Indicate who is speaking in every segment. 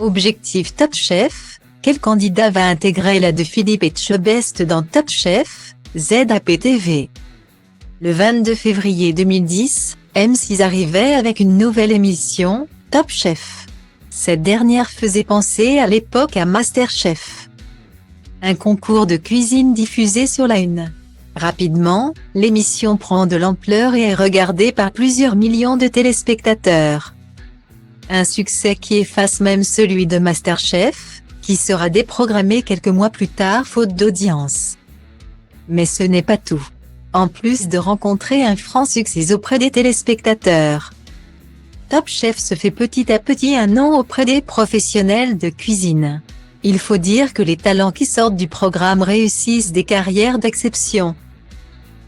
Speaker 1: Objectif Top Chef, quel candidat va intégrer la de Philippe Etchebest dans Top Chef, ZAP-TV. Le 22 février 2010, M6 arrivait avec une nouvelle émission, Top Chef. Cette dernière faisait penser à l'époque à MasterChef. Un concours de cuisine diffusé sur la Une. Rapidement, l'émission prend de l'ampleur et est regardée par plusieurs millions de téléspectateurs. Un succès qui efface même celui de MasterChef, qui sera déprogrammé quelques mois plus tard faute d'audience. Mais ce n'est pas tout. En plus de rencontrer un franc succès auprès des téléspectateurs, Top Chef se fait petit à petit un nom auprès des professionnels de cuisine. Il faut dire que les talents qui sortent du programme réussissent des carrières d'exception.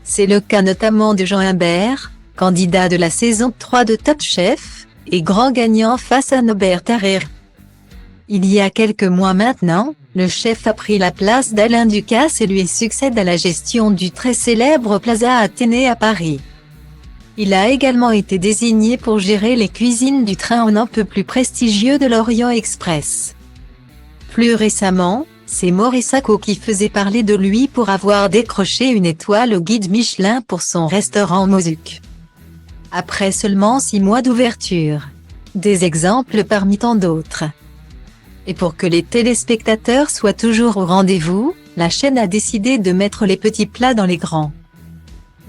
Speaker 1: C'est le cas notamment de Jean Imbert, candidat de la saison 3 de Top Chef, et grand gagnant face à Norbert Tarrer. Il y a quelques mois maintenant, le chef a pris la place d'Alain Ducasse et lui succède à la gestion du très célèbre Plaza Athénée à Paris. Il a également été désigné pour gérer les cuisines du train un peu plus prestigieux de l'Orient Express. Plus récemment, c'est Maurice Sacco qui faisait parler de lui pour avoir décroché une étoile au guide Michelin pour son restaurant Mozuc. Après seulement 6 mois d'ouverture. Des exemples parmi tant d'autres. Et pour que les téléspectateurs soient toujours au rendez-vous, la chaîne a décidé de mettre les petits plats dans les grands.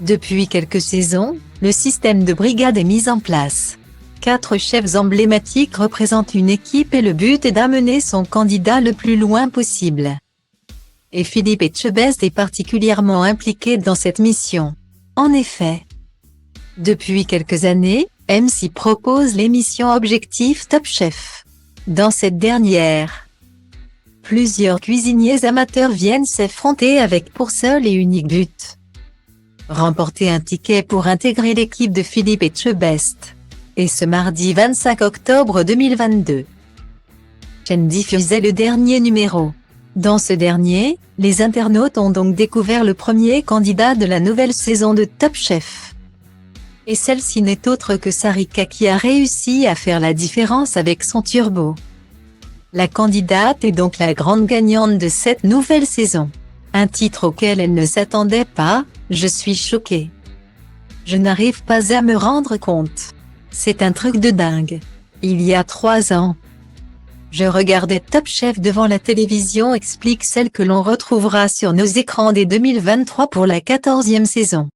Speaker 1: Depuis quelques saisons, le système de brigade est mis en place. 4 chefs emblématiques représentent une équipe et le but est d'amener son candidat le plus loin possible. Et Philippe Etchebest est particulièrement impliqué dans cette mission. En effet, depuis quelques années, M6 propose l'émission Objectif Top Chef. Dans cette dernière, plusieurs cuisiniers amateurs viennent s'affronter avec pour seul et unique but: remporter un ticket pour intégrer l'équipe de Philippe Etchebest. Et ce mardi 25 octobre 2022, la chaîne diffusait le dernier numéro. Dans ce dernier, les internautes ont donc découvert le premier candidat de la nouvelle saison de Top Chef. Et celle-ci n'est autre que Sarika qui a réussi à faire la différence avec son turbo. La candidate est donc la grande gagnante de cette nouvelle saison. Un titre auquel elle ne s'attendait pas, je suis choquée. Je n'arrive pas à me rendre compte. C'est un truc de dingue. Il y a 3 ans, je regardais Top Chef devant la télévision, explique celle que l'on retrouvera sur nos écrans dès 2023 pour la 14e saison.